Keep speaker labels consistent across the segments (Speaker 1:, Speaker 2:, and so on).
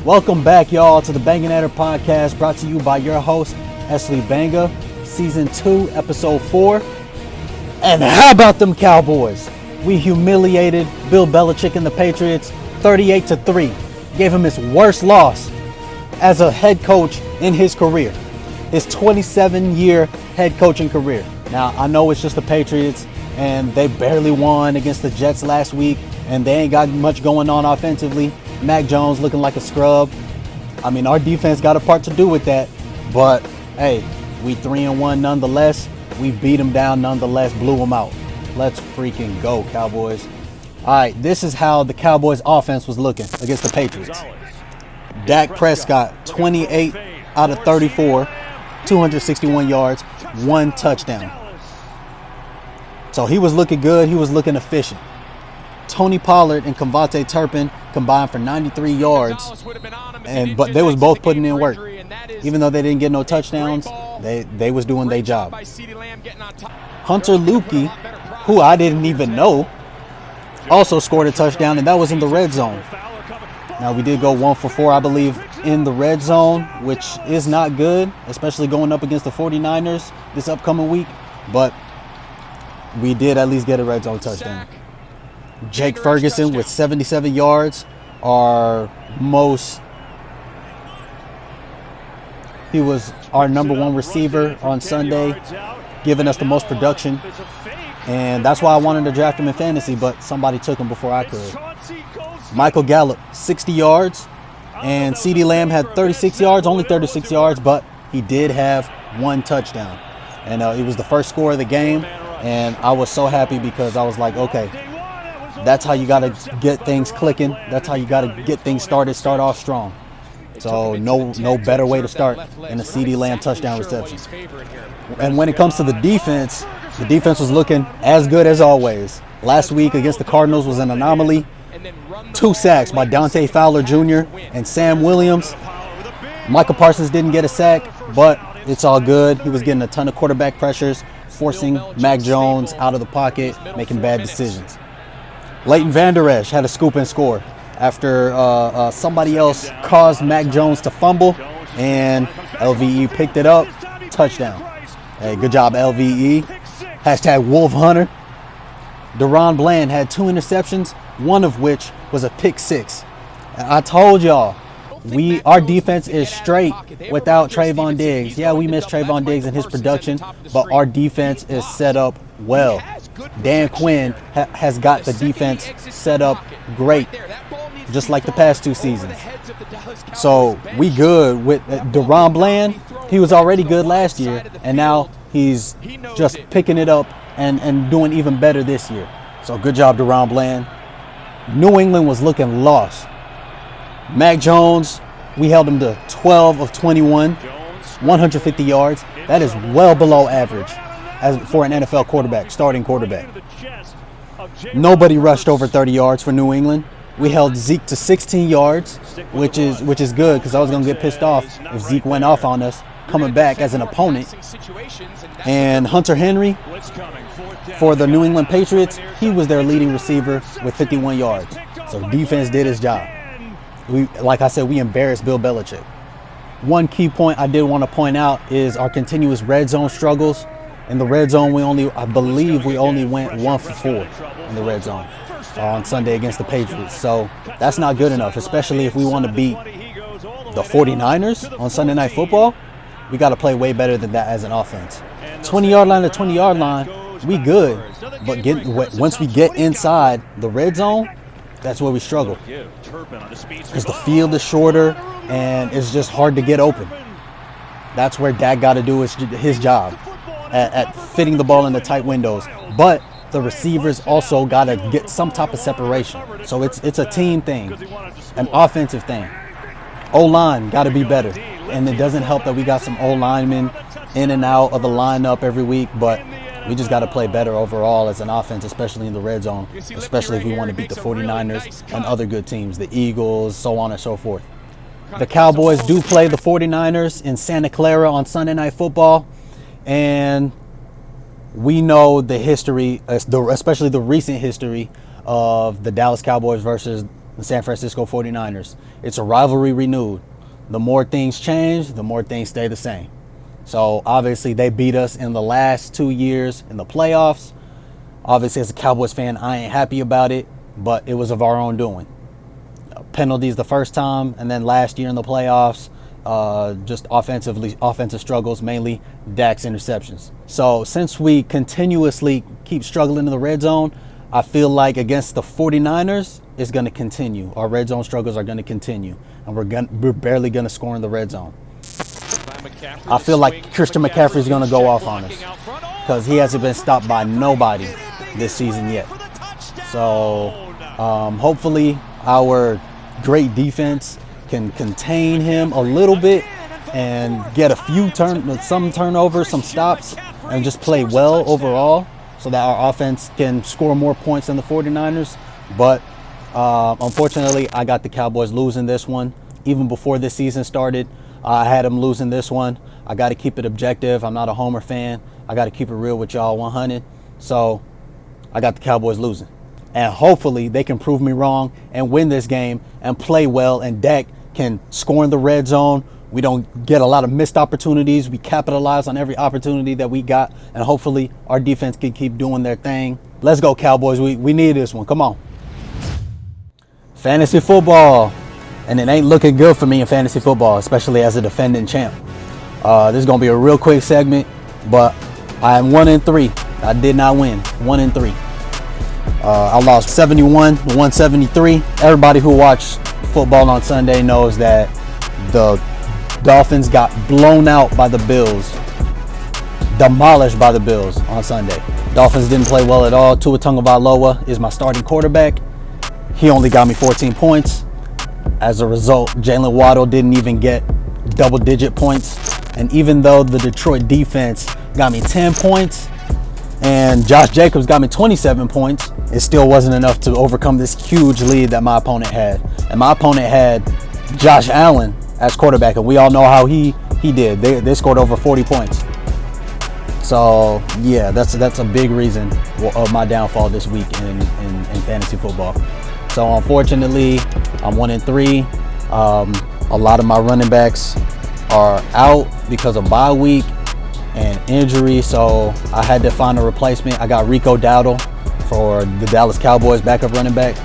Speaker 1: Welcome back, y'all, to the Banganator podcast, brought to you by your host, Esley Banga, Season 2, Episode 4. And how about them Cowboys? We humiliated Bill Belichick and the Patriots 38-3. Gave him his worst loss as a head coach in his career. His 27-year head coaching career. Now, I know it's just the Patriots, and they barely won against the Jets last week, and they ain't got much going on offensively. Mac Jones looking like a scrub. I mean, our defense got a part to do with that, but hey, we 3-1 nonetheless. We beat them down nonetheless, blew them out. Let's freaking go, Cowboys. All right, this is how the Cowboys offense was looking against the Patriots. Dak Prescott, 28 out of 34, 261 yards, 1 touchdown. So he was looking good. He was looking efficient. Tony Pollard and Devontae Turpin combined for 93 yards, but they was both putting in work. Even though they didn't get no touchdowns, they was doing their job. Hunter Lupke, who I didn't even know, also scored a touchdown, and that was in the red zone. Now, we did go 1 for 4, I believe, in the red zone, which is not good, especially going up against the 49ers this upcoming week, but we did at least get a red zone touchdown. Jake Ferguson with 77 yards, he was our number 1 receiver on Sunday, giving us the most production. And that's why I wanted to draft him in fantasy, but somebody took him before I could. Michael Gallup, 60 yards, and CeeDee Lamb had 36 yards, only 36 yards, but he did have 1 touchdown. And it was the first score of the game, and I was so happy because I was like, okay, that's how you got to get things clicking. That's how you got to get things started, start off strong. So no better way to start than a CeeDee Lamb touchdown reception. And when it comes to the defense was looking as good as always. Last week against the Cardinals was an anomaly. 2 sacks by Dante Fowler Jr. and Sam Williams. Michael Parsons didn't get a sack, but it's all good. He was getting a ton of quarterback pressures, forcing Mac Jones out of the pocket, making bad decisions. Leighton Vander Esch had a scoop and score after somebody else caused Mac Jones to fumble, and LVE picked it up. Touchdown. Hey, good job, LVE. Hashtag Wolf Hunter. Deron Bland had 2 interceptions, one of which was a pick 6. And I told y'all, our defense is straight without Trayvon Diggs. Yeah, we missed Trayvon Diggs and his production, but our defense is set up well. Dan Quinn has got the defense set up great, just like the past 2 seasons. So we good with Deron Bland. He was already good last year, and now he's just picking it up and doing even better this year. So good job, Deron Bland. New England was looking lost. Mac Jones, we held him to 12 of 21, 150 yards. That is well below average for an NFL quarterback, starting quarterback. Nobody rushed over 30 yards for New England. We held Zeke to 16 yards, which is good because I was going to get pissed off if Zeke went off on us coming back as an opponent. And Hunter Henry, for the New England Patriots, he was their leading receiver with 51 yards. So defense did his job. Like I said, we embarrassed Bill Belichick. One key point I did want to point out is our continuous red zone struggles. In the red zone, I believe we only went 1 for 4 in the red zone on Sunday against the Patriots. So that's not good enough, especially if we want to beat the 49ers on Sunday Night Football. We got to play way better than that as an offense. 20-yard line to 20-yard line, we good. But once we get inside the red zone, that's where we struggle. Because the field is shorter and it's just hard to get open. That's where Dak got to do his job at fitting the ball in the tight windows. But the receivers also got to get some type of separation. So it's a team thing, an offensive thing. O-line got to be better. And it doesn't help that we got some O-linemen in and out of the lineup every week, but we just got to play better overall as an offense, especially in the red zone, especially if we want to beat the 49ers and other good teams, the Eagles, so on and so forth. The Cowboys do play the 49ers in Santa Clara on Sunday Night Football, and we know the history, especially the recent history of the Dallas Cowboys versus the San Francisco 49ers. it's a rivalry renewed. The more things change, the more things stay the same. So obviously they beat us in the last 2 years in the playoffs. Obviously, as a Cowboys fan, I ain't happy about it, but it was of our own doing. Penalties the first time, and then last year in the playoffs, just offensive struggles, mainly Dak's interceptions. So since we continuously keep struggling in the red zone, I feel like against the 49ers, it's going to continue. Our red zone struggles are going to continue, and we're barely going to score in the red zone. I feel like Christian McCaffrey's going to go off on us because he hasn't been stopped by nobody this season yet. So hopefully our great defense can contain him a little bit and get a few some turnovers, some stops, and just play well overall so that our offense can score more points than the 49ers. But unfortunately, I got the Cowboys losing this one. Even before this season started, I had them losing this one. I got to keep it objective. I'm not a homer fan. I got to keep it real with y'all 100. So I got the Cowboys losing. And hopefully they can prove me wrong and win this game and play well, and Dak can score in the red zone. We don't get a lot of missed opportunities. We capitalize on every opportunity that we got, and hopefully our defense can keep doing their thing. Let's go, Cowboys. We need this one. Come on. Fantasy football. And it ain't looking good for me in fantasy football, especially as a defending champ. This is going to be a real quick segment, but I am 1-3. I did not win. 1-3. I lost 71-173. Everybody who watched football on Sunday knows that the Dolphins got blown out by the Bills, demolished by the Bills on Sunday. Dolphins didn't play well at all. Tua Tagovailoa is my starting quarterback. He only got me 14 points. As a result, Jalen Waddle didn't even get double-digit points. And even though the Detroit defense got me 10 points and Josh Jacobs got me 27 points, it still wasn't enough to overcome this huge lead that my opponent had. And my opponent had Josh Allen as quarterback, and we all know how he did. They scored over 40 points. So, yeah, that's a big reason of my downfall this week in fantasy football. So, unfortunately, I'm 1-3. A lot of my running backs are out because of bye week and injury, so I had to find a replacement. I got Rico Dowdle for the Dallas Cowboys, backup running back.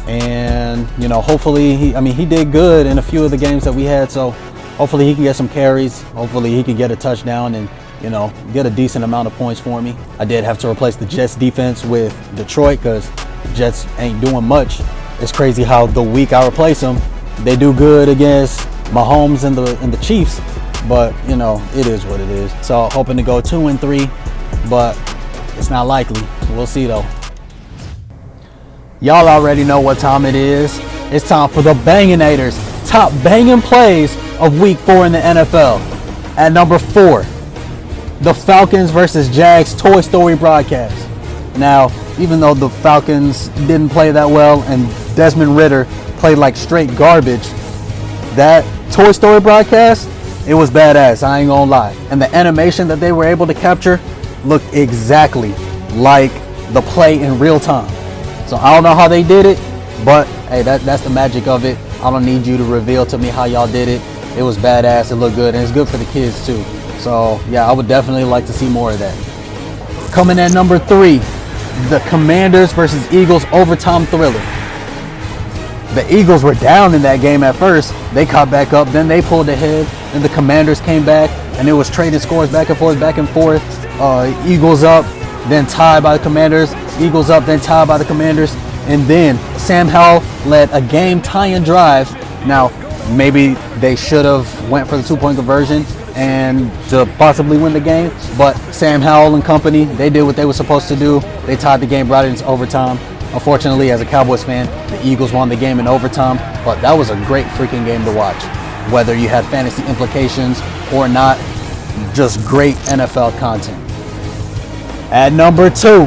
Speaker 1: And, you know, hopefully he did good in a few of the games that we had, so hopefully he can get some carries. Hopefully he can get a touchdown and, you know, get a decent amount of points for me. I did have to replace the Jets defense with Detroit because Jets ain't doing much. It's crazy how the week I replace them, they do good against Mahomes and the Chiefs, but, you know, it is what it is. So hoping to go 2-3, but it's not likely. We'll see though. Y'all already know what time it is. It's time for the Banganators, top banging plays of week 4 in the NFL. At number 4, the Falcons versus Jags Toy Story broadcast. Now, even though the Falcons didn't play that well and Desmond Ridder played like straight garbage, that Toy Story broadcast, it was badass, I ain't gonna lie. And the animation that they were able to capture looked exactly like the play in real time. So I don't know how they did it, but hey, that's the magic of it. I don't need you to reveal to me how y'all did it. It was badass, it looked good, and it's good for the kids too. So yeah, I would definitely like to see more of that. Coming at number 3, the Commanders versus Eagles overtime thriller. The Eagles were down in that game at first. They caught back up, then they pulled ahead, and the Commanders came back, and it was trading scores back and forth. Eagles up, then tied by the Commanders. Eagles up, then tied by the Commanders. And then Sam Howell led a game-tying drive. Now, maybe they should have went for the 2-point conversion and to possibly win the game, but Sam Howell and company, they did what they were supposed to do. They tied the game, brought it into overtime. Unfortunately, as a Cowboys fan, the Eagles won the game in overtime, but that was a great freaking game to watch. Whether you had fantasy implications or not, just great NFL content. At number 2,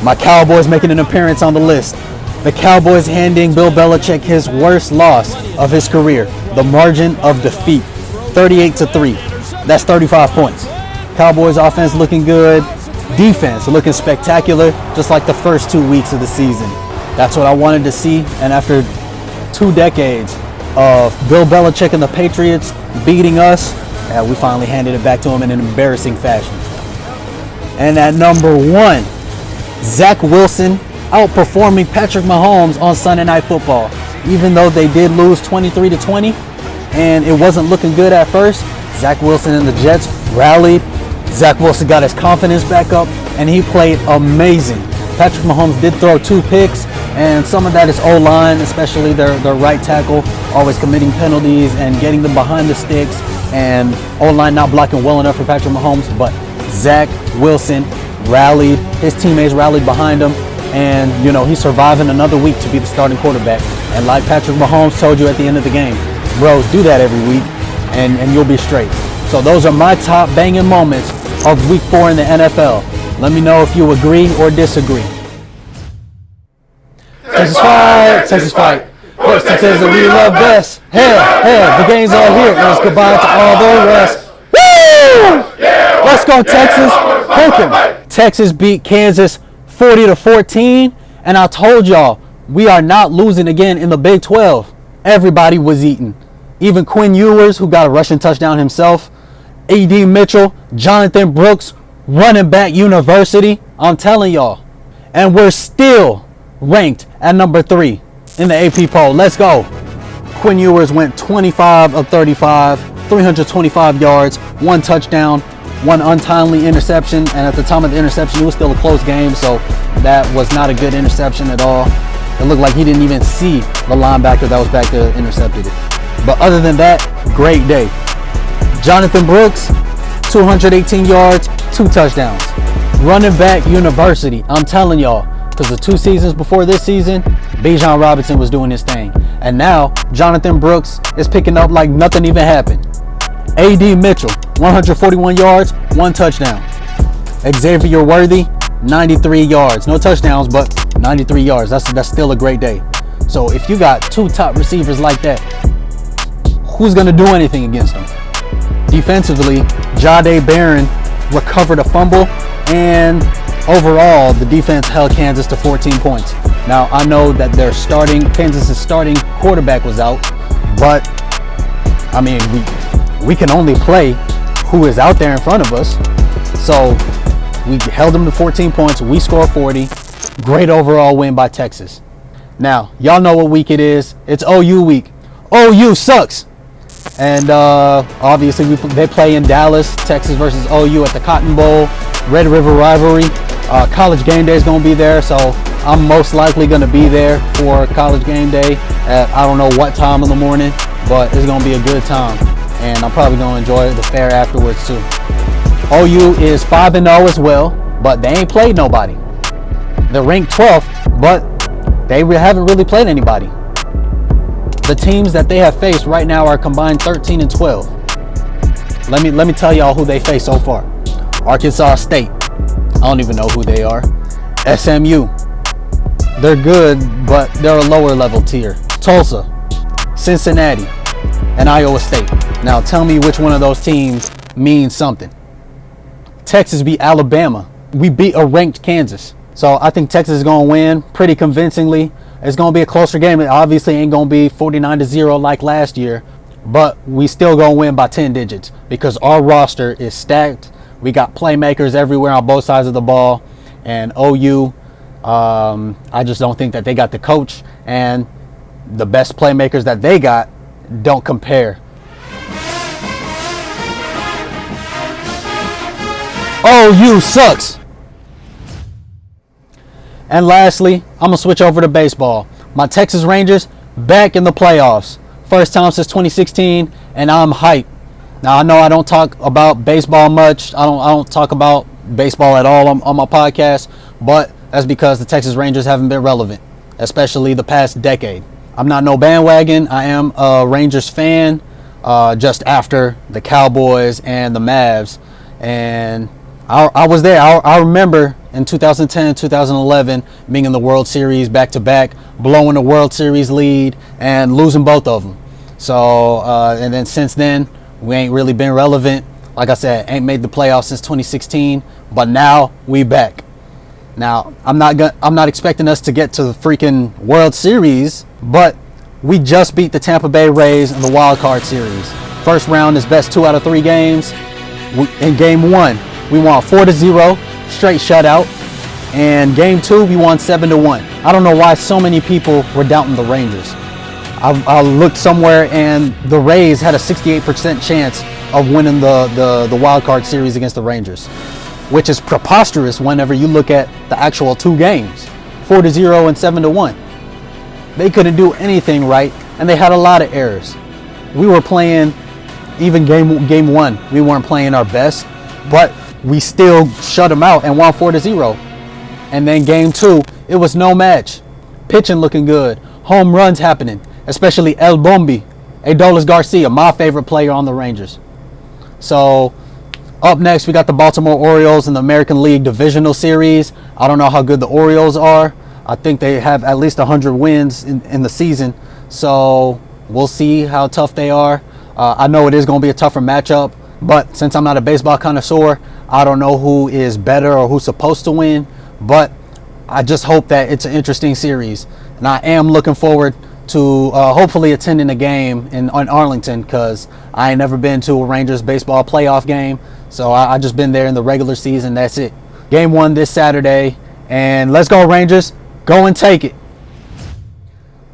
Speaker 1: my Cowboys making an appearance on the list. The Cowboys handing Bill Belichick his worst loss of his career. The margin of defeat, 38-3. That's 35 points. Cowboys offense looking good. Defense looking spectacular, just like the first 2 weeks of the season. That's what I wanted to see. And after 2 decades of Bill Belichick and the Patriots beating us, we finally handed it back to him in an embarrassing fashion. And at number 1, Zach Wilson outperforming Patrick Mahomes on Sunday Night Football. Even though they did lose 23-20 and it wasn't looking good at first, Zach Wilson and the Jets rallied. Zach Wilson got his confidence back up and he played amazing. Patrick Mahomes did throw 2 picks, and some of that is O-line, especially their right tackle, always committing penalties and getting them behind the sticks, and O-line not blocking well enough for Patrick Mahomes. But Zach Wilson rallied, his teammates rallied behind him, and he's surviving another week to be the starting quarterback. And like Patrick Mahomes told you at the end of the game, bros, do that every week and you'll be straight. So those are my top banging moments of week 4 in the NFL. Let me know if you agree or disagree. Texas fight, Texas fight. First Texas that we love best. Hell, the game's all here, and it's goodbye to all the rest. Woo! Let's go, Texas. Hook 'em. Texas beat Kansas 40-14, and I told y'all, we are not losing again in the Big 12. Everybody was eating. Even Quinn Ewers, who got a rushing touchdown himself. A.D. Mitchell, Jonathan Brooks, running back university. I'm telling y'all. And we're still ranked at number 3 in the AP poll. Let's go. Quinn Ewers went 25 of 35, 325 yards, 1 touchdown, 1 untimely interception. And at the time of the interception, it was still a close game, so that was not a good interception at all. It looked like he didn't even see the linebacker that was back there intercepted it. But other than that, great day. Jonathan Brooks, 218 yards, 2 touchdowns. Running back university. I'm telling y'all, because the 2 seasons before this season, Bijan Robinson was doing his thing. And now, Jonathan Brooks is picking up like nothing even happened. A.D. Mitchell, 141 yards, 1 touchdown. Xavier Worthy, 93 yards. No touchdowns, but 93 yards. That's still a great day. So if you got 2 top receivers like that, who's going to do anything against them? Defensively, Jahdae Barron recovered a fumble, and overall, the defense held Kansas to 14 points. Now, I know that Kansas's starting quarterback was out, but I mean, we can only play who is out there in front of us. So we held them to 14 points. We scored 40. Great overall win by Texas. Now, y'all know what week it is. It's OU week. OU sucks. And obviously they play in Dallas, Texas versus OU at the Cotton Bowl, Red River rivalry. College game day is going to be there, so I'm most likely going to be there for college game day at I don't know what time in the morning, but it's going to be a good time, and I'm probably going to enjoy the fair afterwards too. OU is 5-0 as well, but they ain't played nobody. They're ranked 12th, but they haven't really played anybody. The teams that they have faced right now are combined 13-12. Let me tell y'all who they face so far. Arkansas State. I don't even know who they are. SMU. They're good, but they're a lower level tier. Tulsa, Cincinnati, and Iowa State. Now tell me which one of those teams means something. Texas beat Alabama. We beat a ranked Kansas. So I think Texas is going to win pretty convincingly. It's going to be a closer game. It obviously ain't going to be 49-0 like last year, but we still going to win by 10 digits because our roster is stacked. We got playmakers everywhere on both sides of the ball, and OU, I just don't think that they got the coach, and the best playmakers that they got don't compare. OU sucks. And lastly, I'm going to switch over to baseball. My Texas Rangers back in the playoffs. First time since 2016, and I'm hyped. Now, I know I don't talk about baseball much. I don't talk about baseball at all on my podcast, but that's because the Texas Rangers haven't been relevant, especially the past decade. I'm not no bandwagon. I am a Rangers fan just after the Cowboys and the Mavs. And I was there. I remember in 2010, 2011, being in the World Series back-to-back, blowing the World Series lead and losing both of them. So, and then since then, we ain't really been relevant. Like I said, ain't made the playoffs since 2016, but now we back. Now, I'm not expecting us to get to the freaking World Series, but we just beat the Tampa Bay Rays in the wild card series. First round is best 2 out of 3 games. In game 1, we won 4-0, straight shutout. And game 2, we won 7-1. I don't know why so many people were doubting the Rangers. I looked somewhere and the Rays had a 68% chance of winning the wild card series against the Rangers, which is preposterous whenever you look at the actual 2 games, 4-0 and 7-1. They couldn't do anything right, and they had a lot of errors. We were playing, even game 1, we weren't playing our best, but we still shut them out and won 4-0. And then game 2, it was no match. Pitching looking good, home runs happening, especially El Bombi, Adolis Garcia, my favorite player on the Rangers. So up next, we got the Baltimore Orioles in the American League Divisional Series. I don't know how good the Orioles are. I think they have at least 100 wins in the season. So we'll see how tough they are. I know it is going to be a tougher matchup, but since I'm not a baseball connoisseur, I don't know who is better or who's supposed to win. But I just hope that it's an interesting series. And I am looking forward to hopefully attending a game in Arlington, because I ain't never been to a Rangers baseball playoff game. So I just been there in the regular season. That's it. Game 1 this Saturday. And let's go Rangers. Go and take it.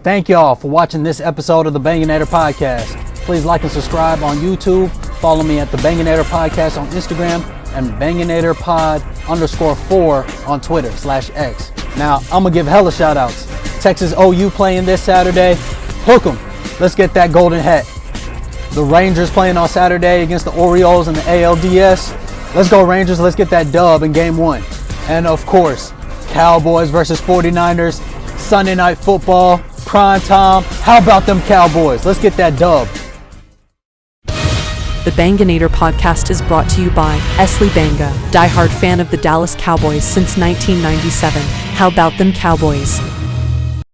Speaker 1: Thank y'all for watching this episode of the Banganator Podcast. Please like and subscribe on YouTube. Follow me at the Banganator Podcast on Instagram and Banganator_4 on Twitter /X. Now, I'm going to give hella shout outs. Texas OU playing this Saturday. Hook 'em. Let's get that golden hat. The Rangers playing on Saturday against the Orioles in the ALDS. Let's go Rangers. Let's get that dub in game 1. And of course, Cowboys versus 49ers. Sunday night football. Prime time. How about them Cowboys? Let's get that dub.
Speaker 2: The Banganator Podcast is brought to you by Esley Banga, diehard fan of the Dallas Cowboys since 1997. How about them Cowboys?